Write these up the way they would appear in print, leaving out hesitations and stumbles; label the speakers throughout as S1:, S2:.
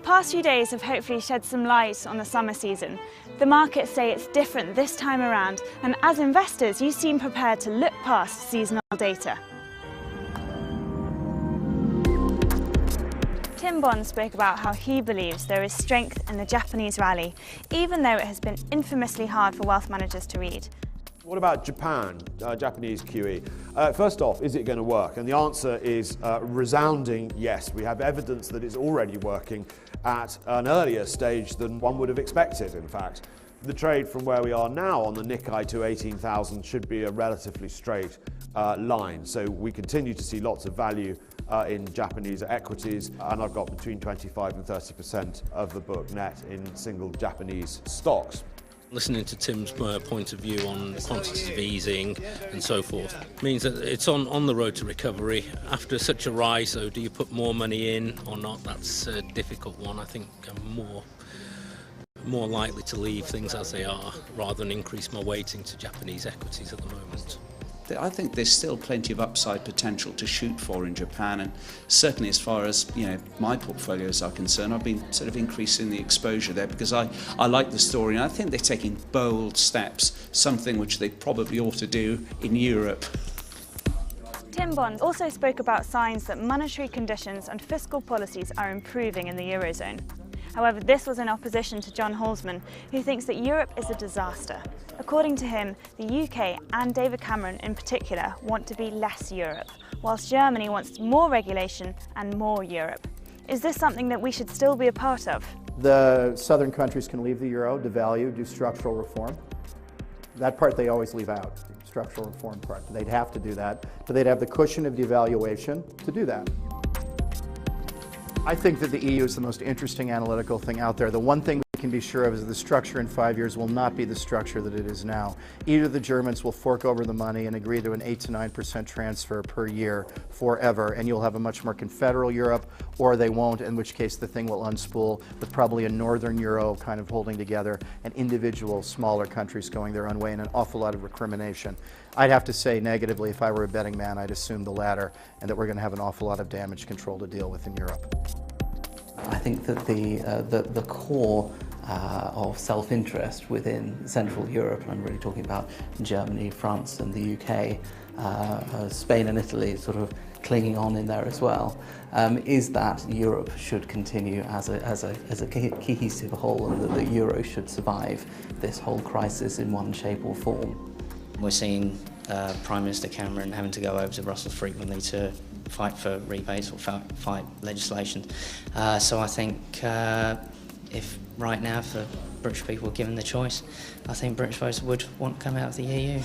S1: past few days have hopefully shed some light on the summer season. The markets say it's different this time around, and as investors, you seem prepared to look past seasonal data. Tim Bond spoke about how he believes there is strength in the Japanese rally, even though it has been infamously hard for wealth managers to read.
S2: What about Japan, Japanese QE? First off, is it going to work? And the answer is resounding yes. We have evidence that it's already working at an earlier stage than one would have expected, in fact. The trade from where we are now on the Nikkei to 18,000 should be a relatively straight line. So we continue to see lots of value in Japanese equities, and I've got between 25 and 30% of the book net in single Japanese stocks.
S3: Listening to Tim's point of view on quantitative easing and so forth means that it's on the road to recovery. After such a rise, so do you put more money in or not? That's a difficult one. I think I'm more likely to leave things as they are rather than increase my weighting to Japanese equities at the moment.
S4: I think there's still plenty of upside potential to shoot for in Japan, and certainly as far as my portfolios are concerned, I've been sort of increasing the exposure there because I like the story, and I think they're taking bold steps, something which they probably ought to do in Europe.
S1: Tim Bond also spoke about signs that monetary conditions and fiscal policies are improving in the Eurozone. However, this was in opposition to John Halsman, who thinks that Europe is a disaster. According to him, the UK and David Cameron in particular want to be less Europe, whilst Germany wants more regulation and more Europe. Is this something that we should still be a part of?
S5: The southern countries can leave the euro, devalue, do structural reform. That part they always leave out, the structural reform part. They'd have to do that, but they'd have the cushion of devaluation to do that. I think that the EU is the most interesting analytical thing out there. The one thing we can be sure of is the structure in 5 years will not be the structure that it is now. Either the Germans will fork over the money and agree to an 8 to 9% transfer per year forever, and you'll have a much more confederal Europe, or they won't, in which case the thing will unspool with probably a northern euro kind of holding together and individual smaller countries going their own way and an awful lot of recrimination. I'd have to say negatively, if I were a betting man, I'd assume the latter, and that we're going to have an awful lot of damage control to deal with in Europe.
S6: I think that the core of self-interest within Central Europe, and I'm really talking about Germany, France and the UK, Spain and Italy sort of clinging on in there as well, is that Europe should continue as a cohesive whole, and that the euro should survive this whole crisis in one shape or form.
S7: We're seeing Prime Minister Cameron having to go over to Brussels frequently to fight for rebates or fight legislation. So I think if right now, for British people given the choice, I think British voters would want to come out of the EU.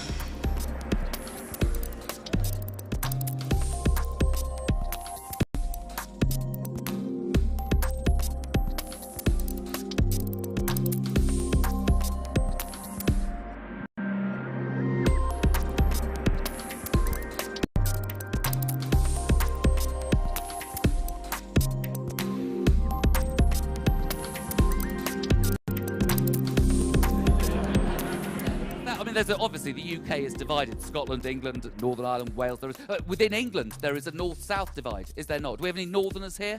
S8: Obviously, the UK is divided. Scotland, England, Northern Ireland, Wales. Within England, there is a North-South divide, is there not? Do we have any Northerners here?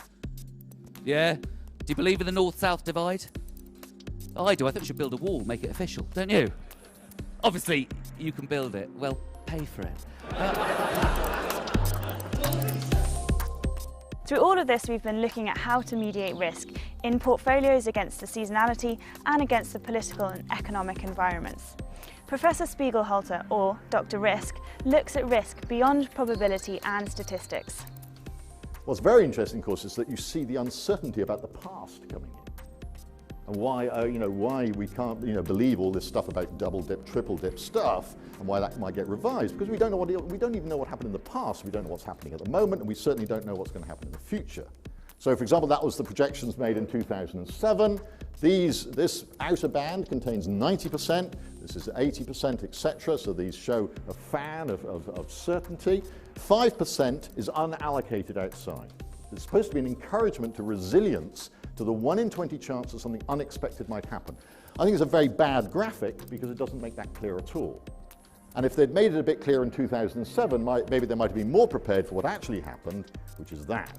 S8: Yeah? Do you believe in the North-South divide? I do. I think we should build a wall, make it official, don't you? Obviously, you can build it. Well, pay for it.
S1: Through all of this, we've been looking at how to mediate risk in portfolios against the seasonality and against the political and economic environments. Professor Spiegelhalter, or Dr. Risk, looks at risk beyond probability and statistics.
S9: What's very interesting, of course, is that you see the uncertainty about the past coming in, and why, why we can't, believe all this stuff about double dip, triple dip stuff, and why that might get revised, because we don't even know what happened in the past. We don't know what's happening at the moment, and we certainly don't know what's going to happen in the future. So, for example, that was the projections made in 2007. This outer band contains 90%, this is 80%, etc. So these show a fan of certainty. 5% is unallocated outside. It's supposed to be an encouragement to resilience, to the 1 in 20 chance that something unexpected might happen. I think it's a very bad graphic because it doesn't make that clear at all. And if they'd made it a bit clearer in 2007, maybe they might have been more prepared for what actually happened, which is that.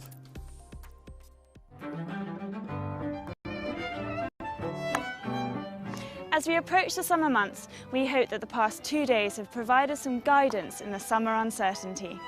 S1: As we approach the summer months, we hope that the past 2 days have provided some guidance in the summer uncertainty.